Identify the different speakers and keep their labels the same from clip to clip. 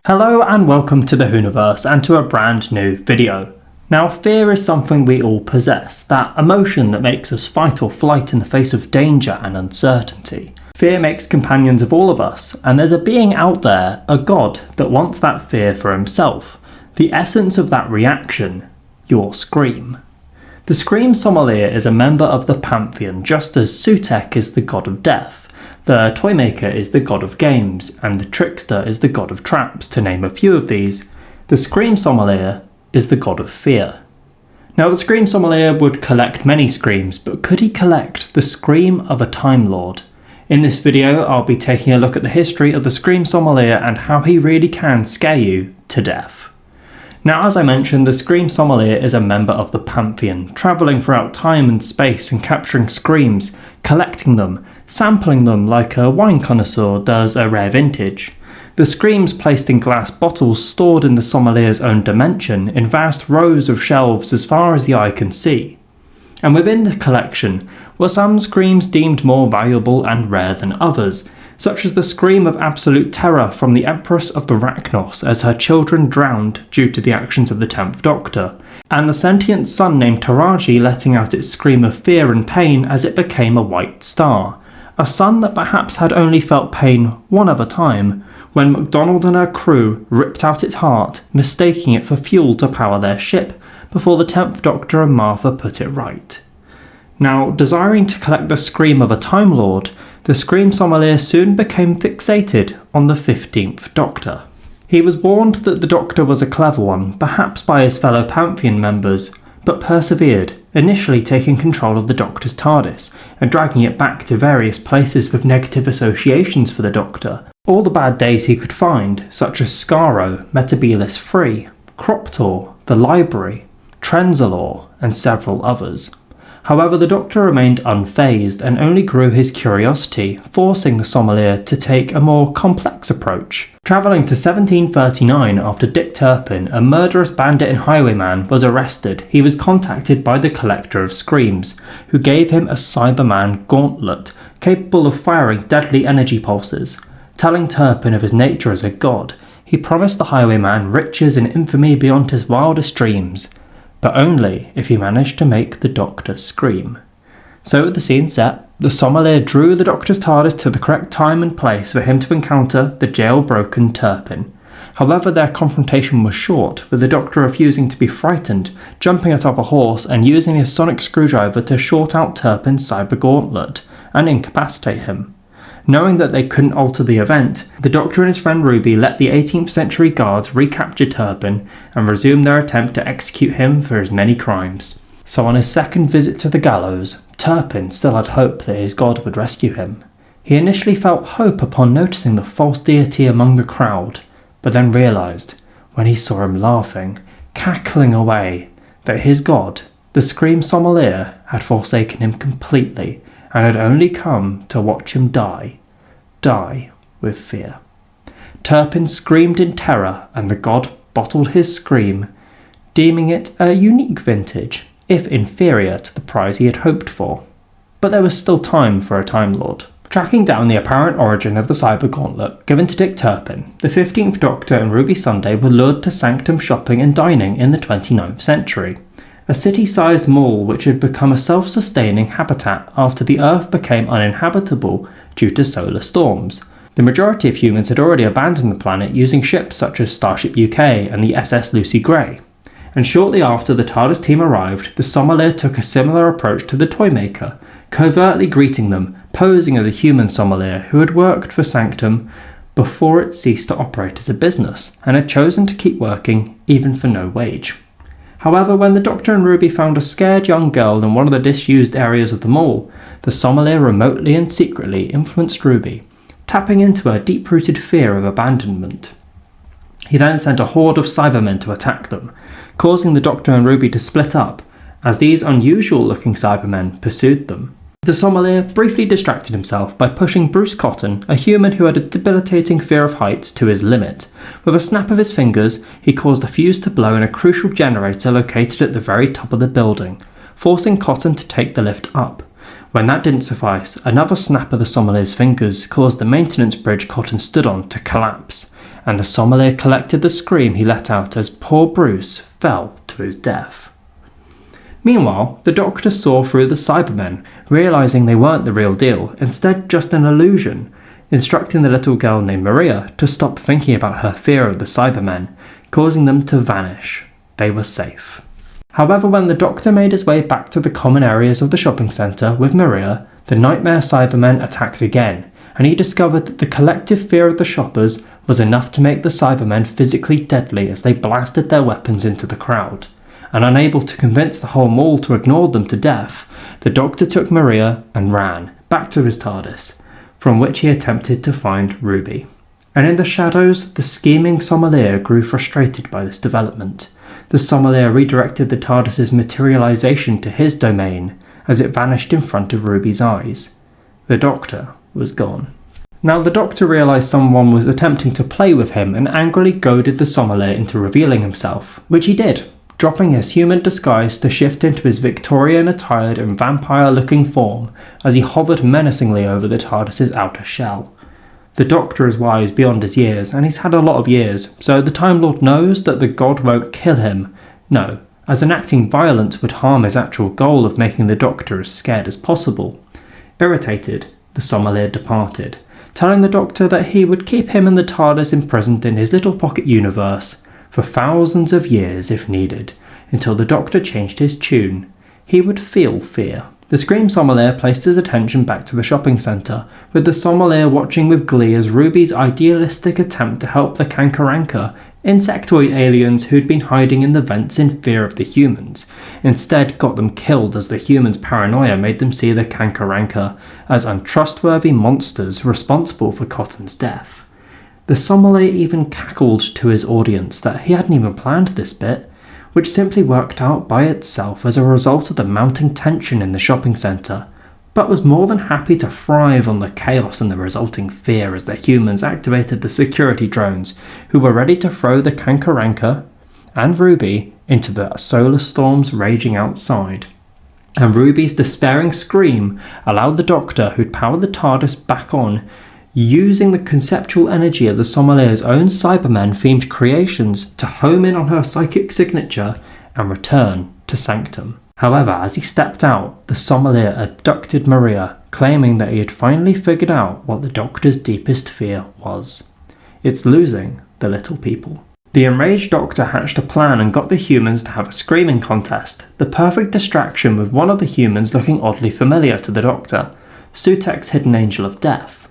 Speaker 1: Hello and welcome to the Hooniverse and to a brand new video. Now, fear is something we all possess, that emotion that makes us fight or flight in the face of danger and uncertainty. Fear makes companions of all of us, and there's a being out there, a god, that wants that fear for himself. The essence of that reaction, your scream. The Scream Sommelier is a member of the Pantheon, just as Sutek is the god of death. The Toymaker is the god of games, and the Trickster is the god of traps, to name a few of these. The Scream Sommelier is the god of fear. Now, the Scream Sommelier would collect many screams, but could he collect the scream of a Time Lord? In this video, I'll be taking a look at the history of the Scream Sommelier and how he really can scare you to death. Now, as I mentioned, the Scream Sommelier is a member of the Pantheon, travelling throughout time and space and capturing screams, collecting them, sampling them like a wine connoisseur does a rare vintage. The screams placed in glass bottles stored in the Sommelier's own dimension in vast rows of shelves as far as the eye can see. And within the collection were some screams deemed more valuable and rare than others, such as the scream of absolute terror from the Empress of the Rachnos as her children drowned due to the actions of the 10th Doctor, and the sentient sun named Taraji letting out its scream of fear and pain as it became a white star. A sun that perhaps had only felt pain one other time, when MacDonald and her crew ripped out its heart, mistaking it for fuel to power their ship, before the 10th Doctor and Martha put it right. Now, desiring to collect the scream of a Time Lord, the Scream Sommelier soon became fixated on the 15th Doctor. He was warned that the Doctor was a clever one, perhaps by his fellow Pantheon members, but persevered, initially taking control of the Doctor's TARDIS and dragging it back to various places with negative associations for the Doctor. All the bad days he could find, such as Skaro, Metabolus 3, Croptor, the Library, Trenzalore, and several others. However, the Doctor remained unfazed and only grew his curiosity, forcing the Sommelier to take a more complex approach. Travelling to 1739 after Dick Turpin, a murderous bandit and highwayman, was arrested, he was contacted by the Collector of Screams, who gave him a Cyberman gauntlet capable of firing deadly energy pulses. Telling Turpin of his nature as a god, he promised the highwayman riches and infamy beyond his wildest dreams, but only if he managed to make the Doctor scream. So with the scene set, the Sommelier drew the Doctor's TARDIS to the correct time and place for him to encounter the jailbroken Turpin. However, their confrontation was short, with the Doctor refusing to be frightened, jumping atop a horse and using his sonic screwdriver to short out Turpin's cyber gauntlet and incapacitate him. Knowing that they couldn't alter the event, the Doctor and his friend Ruby let the 18th century guards recapture Turpin and resume their attempt to execute him for his many crimes. So on his second visit to the gallows, Turpin still had hope that his god would rescue him. He initially felt hope upon noticing the false deity among the crowd, but then realised, when he saw him laughing, cackling away, that his god, the Scream Sommelier, had forsaken him completely and had only come to watch him die with fear. Turpin screamed in terror, and the god bottled his scream, deeming it a unique vintage, if inferior to the prize he had hoped for. But there was still time for a Time Lord. Tracking down the apparent origin of the cyber gauntlet given to Dick Turpin, the 15th Doctor and Ruby Sunday were lured to Sanctum shopping and dining in the 29th century. A city-sized mall which had become a self-sustaining habitat after the Earth became uninhabitable due to solar storms. The majority of humans had already abandoned the planet using ships such as Starship UK and the SS Lucy Gray. And shortly after the TARDIS team arrived, the Sommelier took a similar approach to the Toymaker, covertly greeting them, posing as a human Sommelier who had worked for Sanctum before it ceased to operate as a business, and had chosen to keep working even for no wage. However, when the Doctor and Ruby found a scared young girl in one of the disused areas of the mall, the Sommelier remotely and secretly influenced Ruby, tapping into her deep-rooted fear of abandonment. He then sent a horde of Cybermen to attack them, causing the Doctor and Ruby to split up, as these unusual-looking Cybermen pursued them. The Sommelier briefly distracted himself by pushing Bruce Cotton, a human who had a debilitating fear of heights, to his limit. With a snap of his fingers, he caused a fuse to blow in a crucial generator located at the very top of the building, forcing Cotton to take the lift up. When that didn't suffice, another snap of the Sommelier's fingers caused the maintenance bridge Cotton stood on to collapse, and the sommelier collected the scream he let out as poor Bruce fell to his death. Meanwhile, the Doctor saw through the Cybermen, realising they weren't the real deal, instead just an illusion, instructing the little girl named Maria to stop thinking about her fear of the Cybermen, causing them to vanish. They were safe. However, when the Doctor made his way back to the common areas of the shopping centre with Maria, the nightmare Cybermen attacked again, and he discovered that the collective fear of the shoppers was enough to make the Cybermen physically deadly as they blasted their weapons into the crowd. And unable to convince the whole mall to ignore them to death, the Doctor took Maria and ran back to his TARDIS, from which he attempted to find Ruby. And in the shadows, the scheming sommelier grew frustrated by this development. The sommelier redirected the TARDIS's materialization to his domain as it vanished in front of Ruby's eyes. The Doctor was gone. Now the Doctor realised someone was attempting to play with him and angrily goaded the sommelier into revealing himself, which he did, dropping his human disguise to shift into his Victorian-attired and vampire-looking form as he hovered menacingly over the TARDIS's outer shell. The Doctor is wise beyond his years, and he's had a lot of years, so the Time Lord knows that the god won't kill him. No, as enacting violence would harm his actual goal of making the Doctor as scared as possible. Irritated, the sommelier departed, telling the Doctor that he would keep him and the TARDIS imprisoned in his little pocket universe for thousands of years if needed, until the Doctor changed his tune. He would feel fear. The Scream Sommelier placed his attention back to the shopping centre, with the sommelier watching with glee as Ruby's idealistic attempt to help the Kankaranka, insectoid aliens who'd been hiding in the vents in fear of the humans, instead got them killed as the humans' paranoia made them see the Kankaranka as untrustworthy monsters responsible for Cotton's death. The sommelier even cackled to his audience that he hadn't even planned this bit, which simply worked out by itself as a result of the mounting tension in the shopping centre, but was more than happy to thrive on the chaos and the resulting fear as the humans activated the security drones, who were ready to throw the Kankaranka and Ruby into the solar storms raging outside. And Ruby's despairing scream allowed the Doctor, who'd powered the TARDIS back on, using the conceptual energy of the sommelier's own Cybermen-themed creations to home in on her psychic signature and return to Sanctum. However, as he stepped out, the sommelier abducted Maria, claiming that he had finally figured out what the Doctor's deepest fear was. It's losing the little people. The enraged Doctor hatched a plan and got the humans to have a screaming contest, the perfect distraction with one of the humans looking oddly familiar to the Doctor, Sutek's hidden angel of death.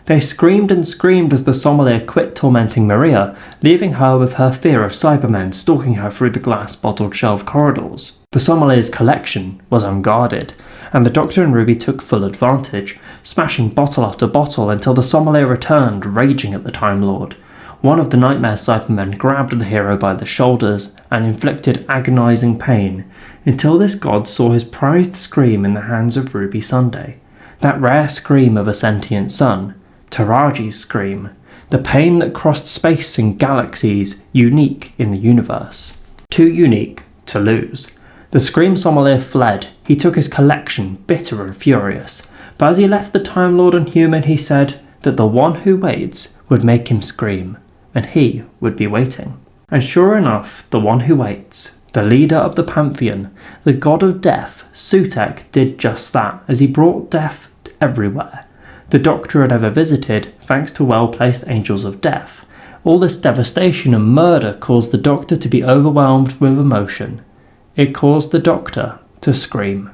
Speaker 1: They screamed and screamed as the sommelier quit tormenting Maria, leaving her with her fear of Cybermen stalking her through the glass bottled shelf corridors. The sommelier's collection was unguarded, and the Doctor and Ruby took full advantage, smashing bottle after bottle until the sommelier returned, raging at the Time Lord. One of the nightmare Cybermen grabbed the hero by the shoulders and inflicted agonising pain, until this god saw his prized scream in the hands of Ruby Sunday. That rare scream of a sentient son, Taraji's scream, the pain that crossed space and galaxies, unique in the universe. Too unique to lose. The Scream Sommelier fled. He took his collection, bitter and furious. But as he left the Time Lord and human, he said that the one who waits would make him scream, and he would be waiting. And sure enough, the one who waits, the leader of the Pantheon, the god of death, Sutek, did just that, as he brought death everywhere the Doctor had ever visited, thanks to well-placed angels of death. All this devastation and murder caused the Doctor to be overwhelmed with emotion. It caused the Doctor to scream.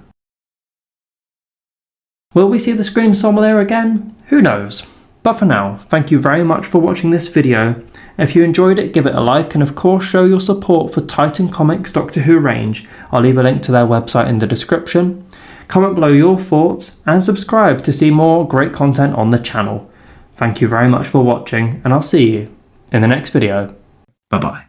Speaker 1: Will we see the Scream Sommelier again? Who knows? But for now, thank you very much for watching this video. If you enjoyed it, give it a like, and of course show your support for Titan Comics' Doctor Who range. I'll leave a link to their website in the description. Comment below your thoughts and subscribe to see more great content on the channel. Thank you very much for watching, and I'll see you in the next video. Bye bye.